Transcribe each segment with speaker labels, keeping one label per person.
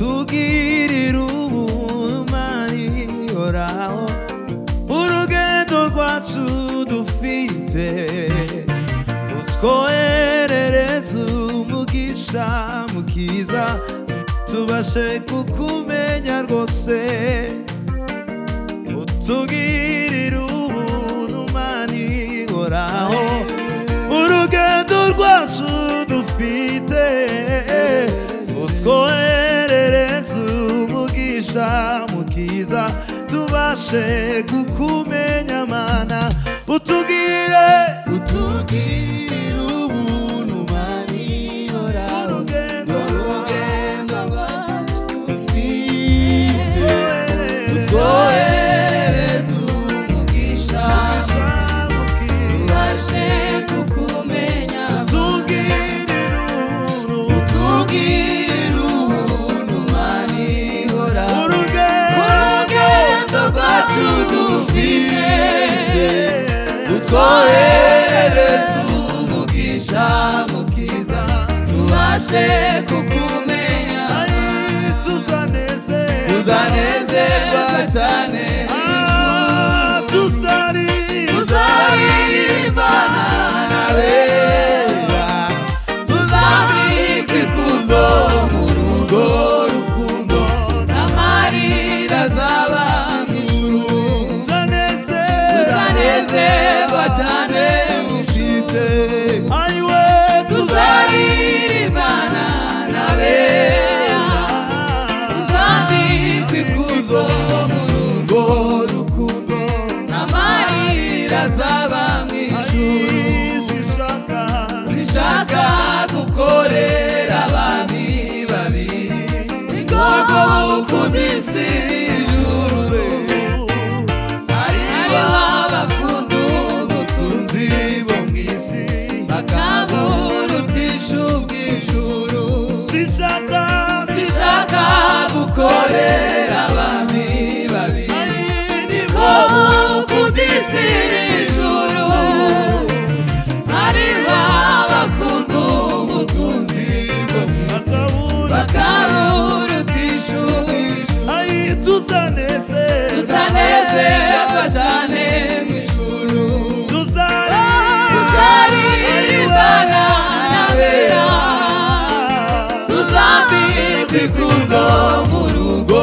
Speaker 1: utugirira ubuntu mani horaho urugendo rwacu dufite utwoherereza umugisha mukiza tubashe kukumenya rwose utugirira ubuntu mani horaho urugendo rwacu dufite utwoherereza umugisha mukiza tubashe kukumenya mana utugirira ubuntu mani horaho urugendo rwacu dufite utwoherereza umugisha tubashe kukumenya utugirira ubuntu mani horaho urugendo rwacu dufite utwoherereza umugisha mukiza tubashe kukumenya tuzanezerwa cyane tuzaririmbana n'abera tuzambika ikuzo mu rugo rukundo n'amarira azaba mw'ijuru tuzanezerwa cyane mufite ayiwe tuzaririmbana n'abera tuzambika ikuzo mu rugo rukundo n'amarira azaba mw'ijuru zishaka gukorera abami babiri nibwo ukundisi ijuru aribo bakunda ubutunzi bo mw'isi bakaburutisha ubw'ijuru zishaka gukorera abami babiri nibwo ukundisi ijuru aribo bakunda ubutunzi bwo mw'isi bakaburutisha ubw'ijuru tuzanezerwa cyane mw'ijuru tuzaririmbana n'abera tuzambika ikuzo mu rugo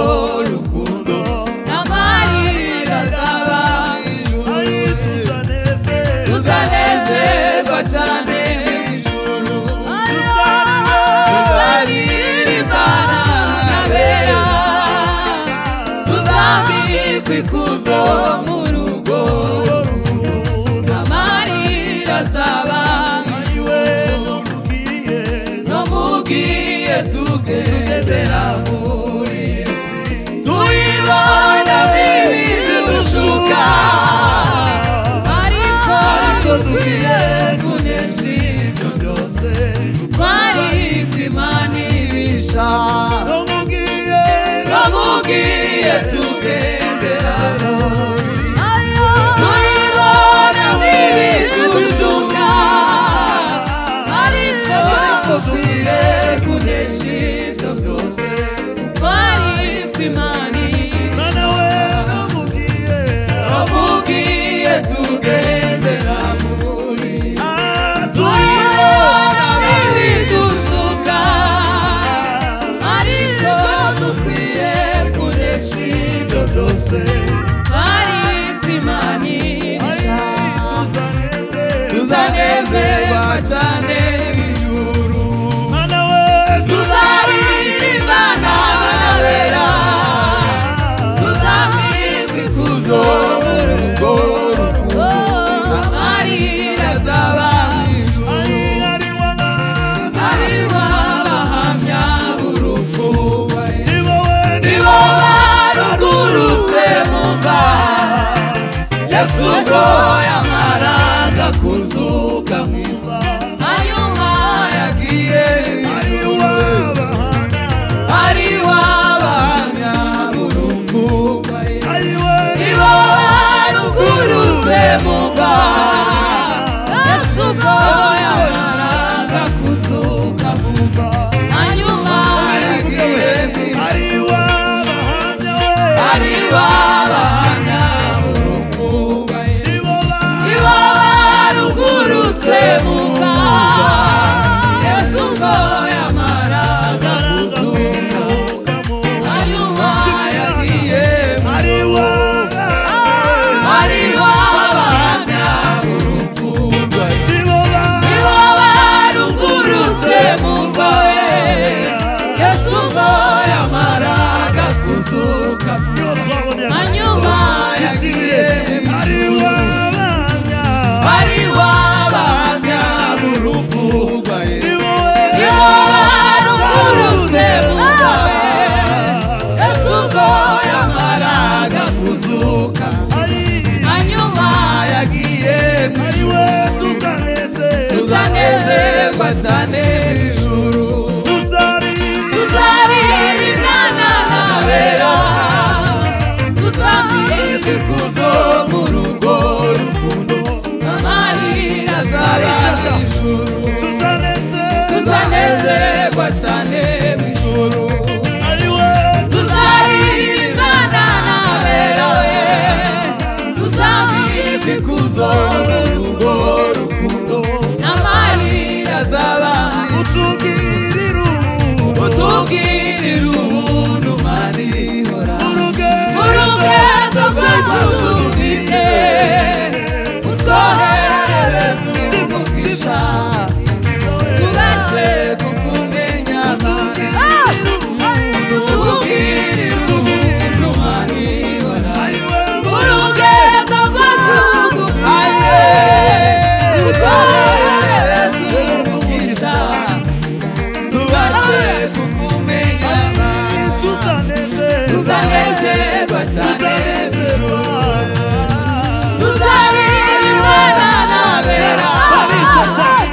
Speaker 1: rukundo n'amarira azaba mw'ijuru tuzanezerwa cyane mw'ijuru tuzaririmbana n'abera tuzambika ikuzo mu rugo n'amarira azaba mw'ijuru no mugiye tugendera muri isi tuyibona n'ibidushuka ariko tugiye kunesha ibyo byose twari kw'Imana ibisha no mugiye tugendera muri isi tuyibona n'ibidushuka ariko tugiye kunesha ibyo byose twari kw'Imana ibisha tuzanezerwa cyane mw'ijuru. Tuzaririmbana n'abera we, tuzambikwa ikuzo n'urwo rukundo, n'amarira azaba utugirira ubuntu Mana ihora. Mu rugendo rwacu dufite utwoherereza umugisha, tubashe kukumenya Mana, utugirira ubuntu Mana ihora. Mu rugendo rwacu dufite utwoherereza umugisha, tubashe kukumenya Mana, tuzanezerwa cyane. Tuzaririmbana n'abera,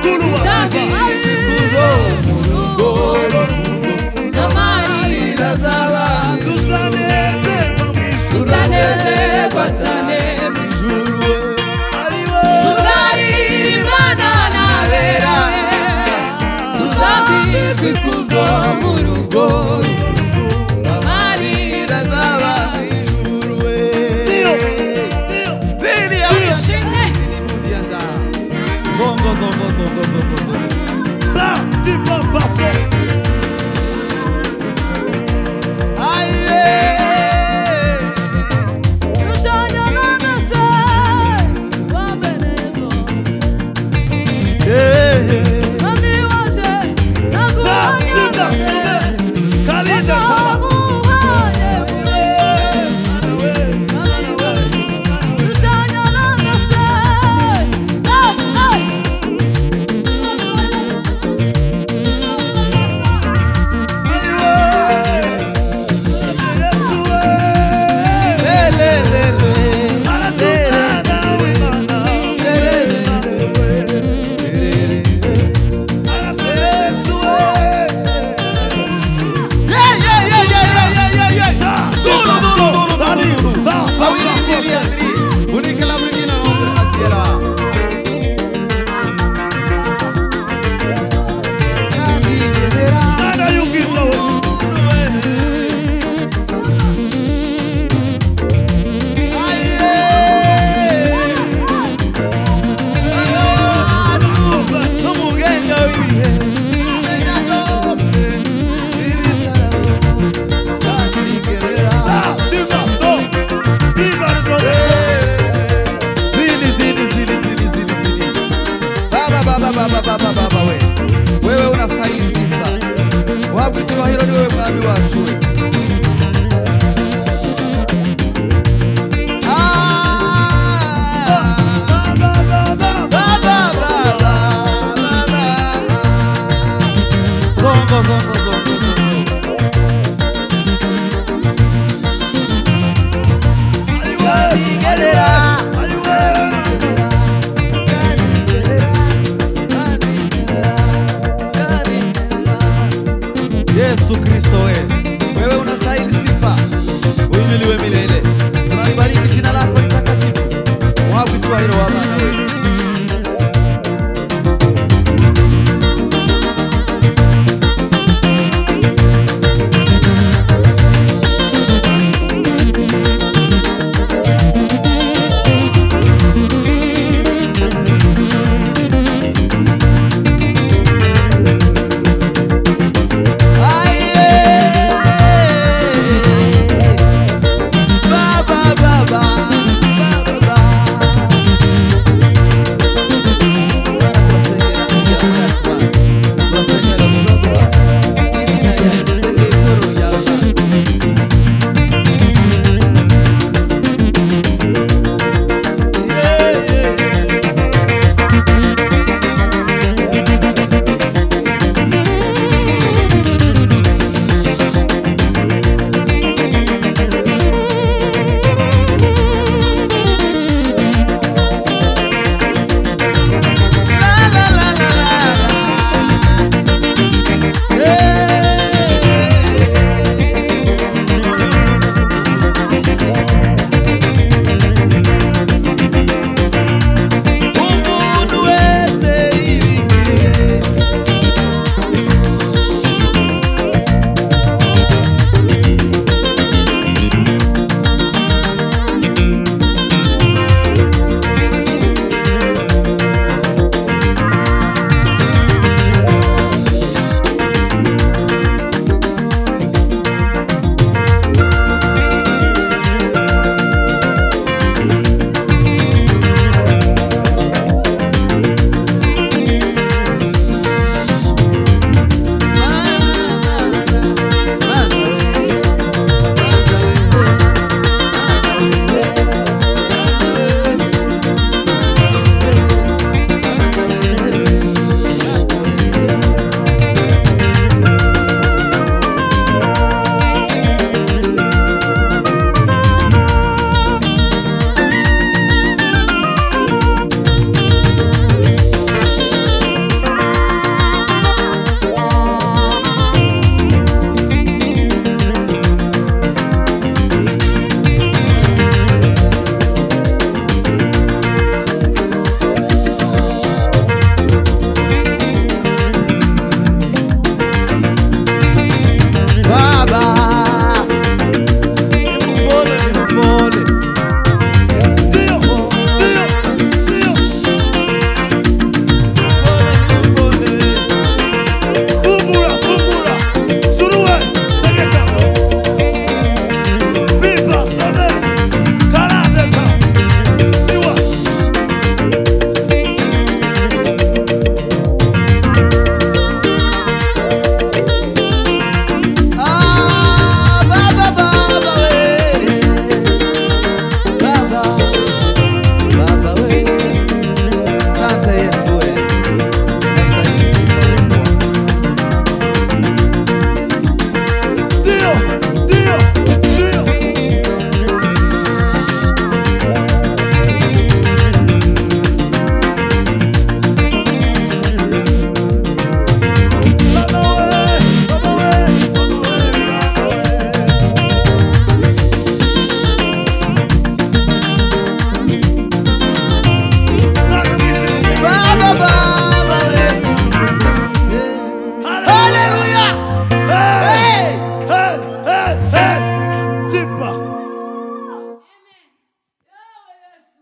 Speaker 1: tuzambikwa ikuzo mu rugo rukundo, n'amarira azaba tuzanezerwa cyane mw'ijuru. Tuzaririmbana n'abera, tuzambikwa ikuzo mu rugo rukundo, n'amarira azaba mw'ijuru. Zongo, zongo, zongo, zongo, zongo. Ba, di pa paso. Aye. Rushanya na nase, wa benebo. Mami waje, nakuanya nase. Kalida sala. Baba wewe unastahili sifa, wabwitwa hilo ni wewe mwami wacu. Zongo, zongo, zongo, zongo. Yesu Kristo wewe